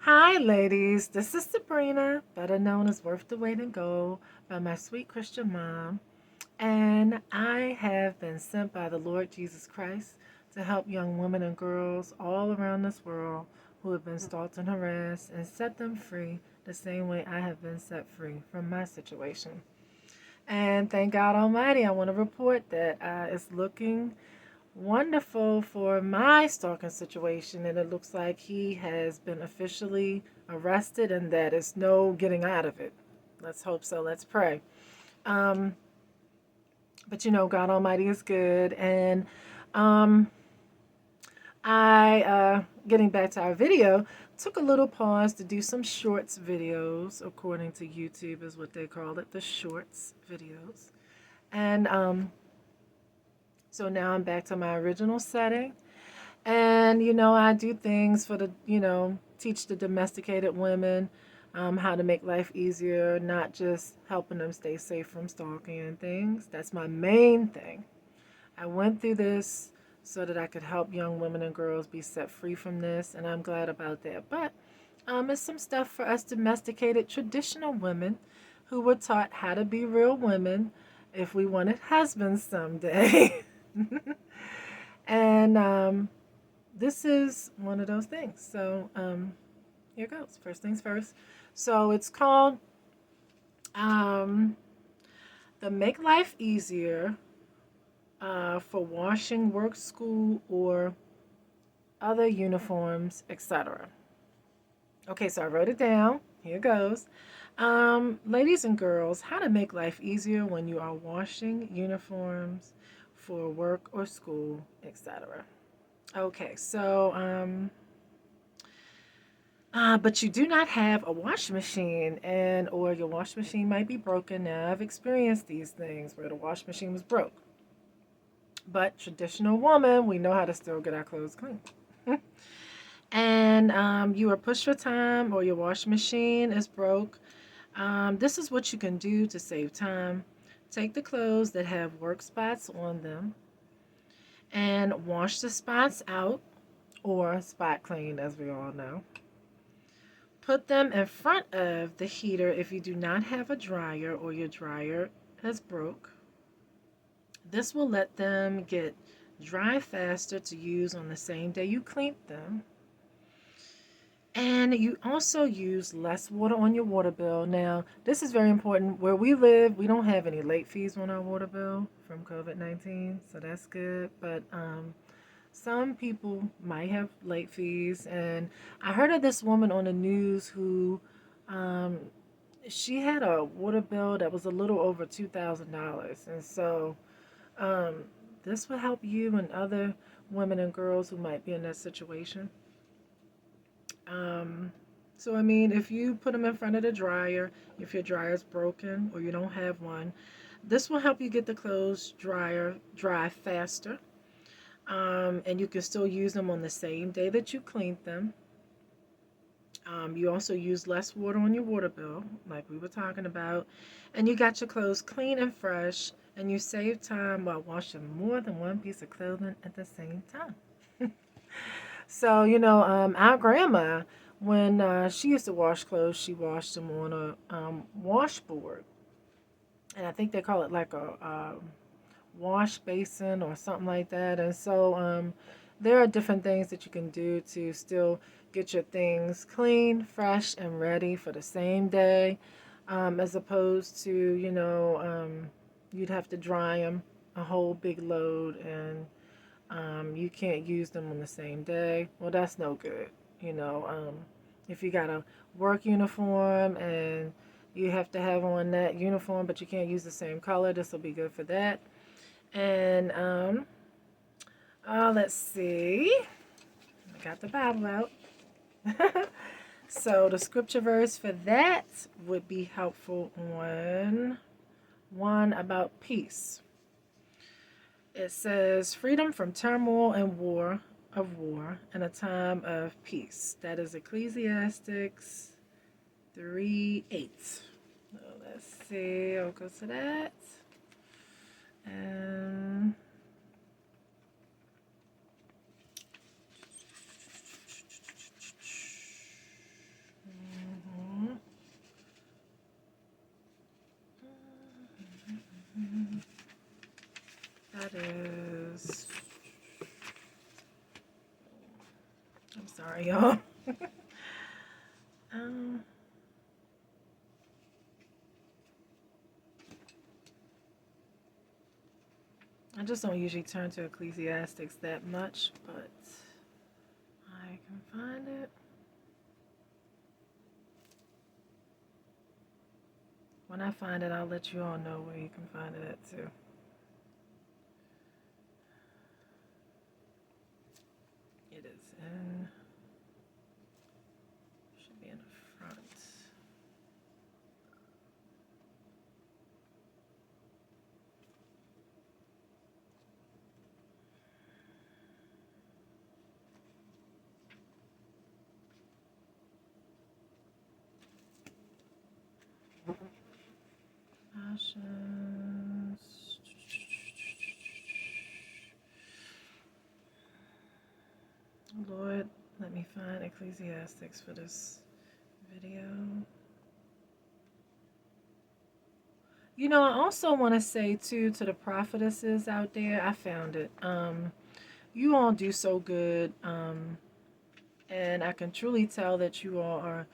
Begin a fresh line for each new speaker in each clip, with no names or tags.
Hi, ladies. This is Sabrina, better known as Worth the Wait and Gold by my sweet Christian mom. And I have been sent by the Lord Jesus Christ to help young women and girls all around this world who have been stalked and harassed and set them free the same way I have been set free from my situation. And thank God Almighty, I want to report that it's looking wonderful for my stalking situation, and it looks like he has been officially arrested and that is no getting out of it. Let's hope so. Let's pray. Um, but God Almighty is good. And um, getting back to our video, took a little pause to do some shorts videos, according to YouTube, is what they call it, the shorts videos. And so now I'm back to my original setting. And, I do things for teach the domesticated women how to make life easier, not just helping them stay safe from stalking and things. That's my main thing. I went through this so that I could help young women and girls be set free from this, and I'm glad about that. But it's some stuff for us domesticated traditional women who were taught how to be real women if we wanted husbands someday. And this is one of those things. So here goes. First things first. So it's called um, the Make Life Easier for Washing Work, School, or Other Uniforms, etc. Okay, so I wrote it down. Here goes. Ladies and girls, how to make life easier when you are washing uniforms for work or school, etc. Okay, so but you do not have a washing machine, and or your washing machine might be broken. Now I've experienced these things where the washing machine was broke. But traditional woman, we know how to still get our clothes clean. And you are pushed for time, or your washing machine is broke. This is what you can do to save time. Take the clothes that have work spots on them and wash the spots out, or spot clean, as we all know. Put them in front of the heater if you do not have a dryer or your dryer has broke. This will let them get dry faster to use on the same day you clean them. And you also use less water on your water bill. Now, this is very important. Where we live, we don't have any late fees on our water bill from COVID-19, so that's good. But some people might have late fees. And I heard of this woman on the news who um, she had a water bill that was a little over $2,000. And so um, this will help you and other women and girls who might be in that situation. Um, so, I mean, if you put them in front of the dryer, if your dryer is broken or you don't have one, this will help you get the clothes dry faster. And you can still use them on the same day that you cleaned them. You also use less water on your water bill, like we were talking about. And you got your clothes clean and fresh, and you save time while washing more than one piece of clothing at the same time. So, our grandma, when she used to wash clothes, she washed them on a washboard. And I think they call it like a wash basin or something like that. And so there are different things that you can do to still get your things clean, fresh, and ready for the same day, as opposed to, you'd have to dry them a whole big load, and you can't use them on the same day. Well, that's no good. If you got a work uniform and you have to have on that uniform, but you can't use the same color, this will be good for that. And let's see. I got the Bible out. So the scripture verse for that would be helpful on one about peace. It says freedom from turmoil and war in a time of peace. That is Ecclesiastics 3:8. So let's see. I'll go to that. And I'm sorry, y'all. um, I just don't usually turn to Ecclesiastics that much, but I can find it. When I find it, I'll let you all know where you can find it at too. It is in, should be in the front. Colossians. Lord, let me find Ecclesiastics for this video. You know, I also want to say too to the prophetesses out there, I found it. You all do so good. And I can truly tell that you all are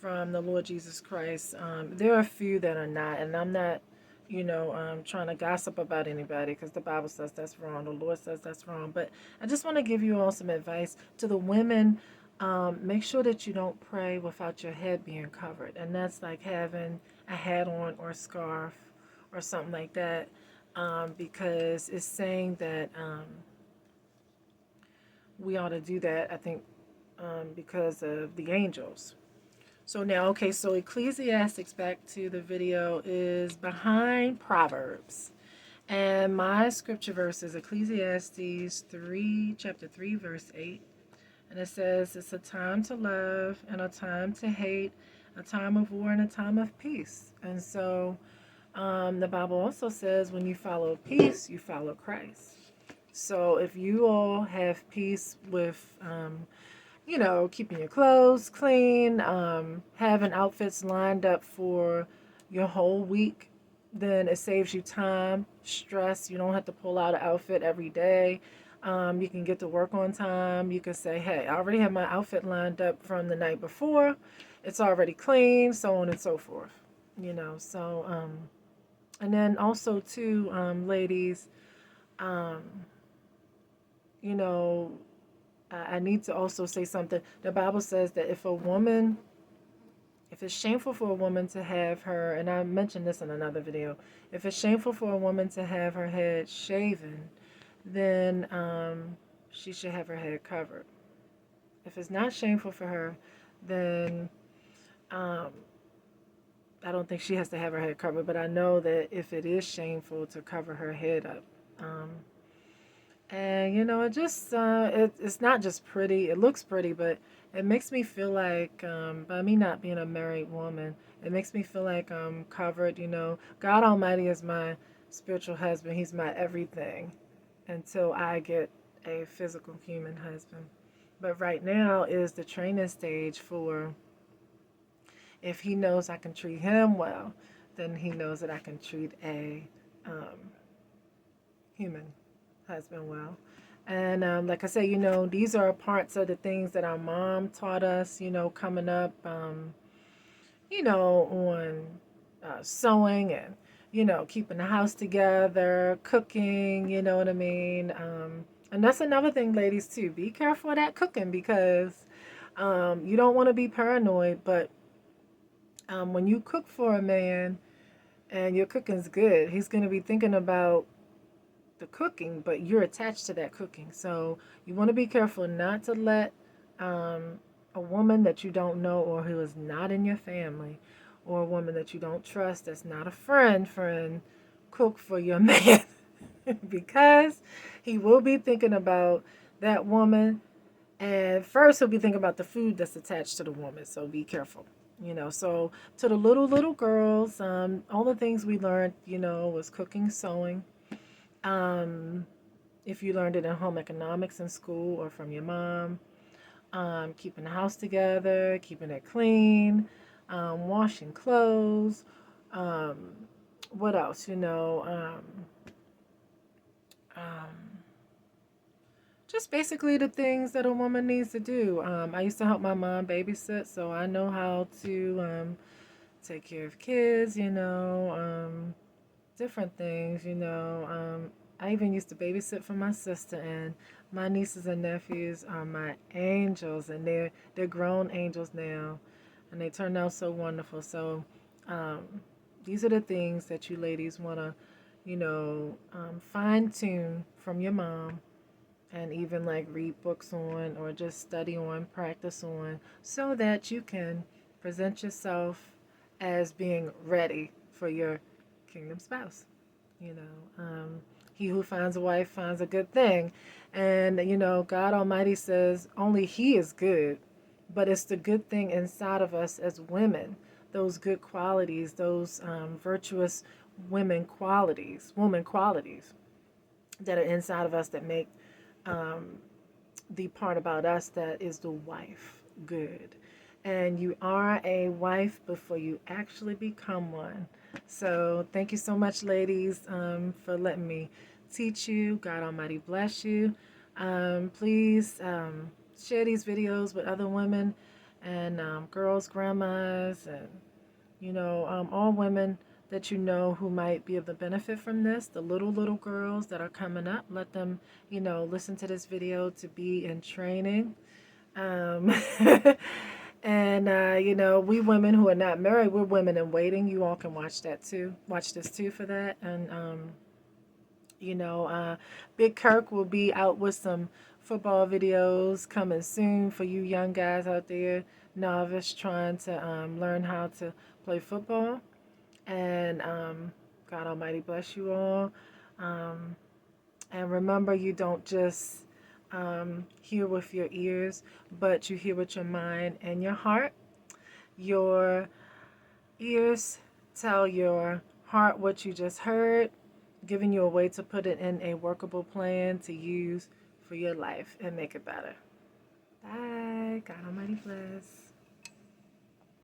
from the Lord Jesus Christ. There are a few that are not, and I'm not, trying to gossip about anybody because the Bible says that's wrong. The Lord says that's wrong. But I just want to give you all some advice to the women. Make sure that you don't pray without your head being covered, and that's like having a hat on or a scarf or something like that, because it's saying that we ought to do that. I think because of the angels. So now, okay, so Ecclesiastics, back to the video, is behind Proverbs. And my scripture verse is Ecclesiastes 3, chapter 3, verse 8. And it says, it's a time to love and a time to hate, a time of war and a time of peace. And so the Bible also says when you follow peace, you follow Christ. So if you all have peace with keeping your clothes clean, having outfits lined up for your whole week, then it saves you time, stress. You don't have to pull out an outfit every day. You can get to work on time. You can say, hey, I already have my outfit lined up from the night before. It's already clean, so on and so forth. And then also, too, ladies, um, you know, I need to also say something. The Bible says that if it's shameful for a woman to have her, and I mentioned this in another video, if it's shameful for a woman to have her head shaven, then she should have her head covered. If it's not shameful for her, then um, I don't think she has to have her head covered. But I know that if it is shameful to cover her head up, um, and it just it's not just pretty. It looks pretty, but it makes me feel like, by me not being a married woman, it makes me feel like I'm covered. God Almighty is my spiritual husband. He's my everything until I get a physical human husband. But right now is the training stage for, if he knows I can treat him well, then he knows that I can treat a human husband well. And like I said, these are parts of the things that our mom taught us, coming up, on sewing and, keeping the house together, cooking, you know what I mean? And that's another thing, ladies, too. Be careful of that cooking because you don't want to be paranoid. But when you cook for a man and your cooking's good, he's going to be thinking about the cooking, but you're attached to that cooking. So you want to be careful not to let a woman that you don't know or who is not in your family, or a woman that you don't trust that's not a friend cook for your man because he will be thinking about that woman, and first he'll be thinking about the food that's attached to the woman. So be careful. So to the little girls, all the things we learned, was cooking, sewing, if you learned it in home economics in school or from your mom, keeping the house together, keeping it clean, washing clothes. Um, what else? Um, just basically the things that a woman needs to do. I used to help my mom babysit, so I know how to take care of kids, different things, I even used to babysit for my sister, and my nieces and nephews are my angels, and they're grown angels now, and they turned out so wonderful. So um, these are the things that you ladies want to, fine tune from your mom, and even like read books on, or just study on, practice on, so that you can present yourself as being ready for your kingdom spouse. You know, he who finds a wife finds a good thing. And, God Almighty says only He is good, but it's the good thing inside of us as women, those good qualities, those virtuous woman qualities that are inside of us that make um, the part about us that is the wife good. And you are a wife before you actually become one. So thank you so much, ladies, for letting me teach you. God Almighty bless you. Please share these videos with other women and girls, grandmas, and all women that you know who might be of the benefit from this. The little girls that are coming up, let them, listen to this video to be in training. Um, and we women who are not married, we're women in waiting. You all can watch that too. Watch this too for that. And Big Kirk will be out with some football videos coming soon for you young guys out there, novice trying to learn how to play football. And God Almighty bless you all. Um, and remember, you don't just hear with your ears, but you hear with your mind and your heart. Your ears tell your heart what you just heard, giving you a way to put it in a workable plan to use for your life and make it better. Bye. God Almighty bless.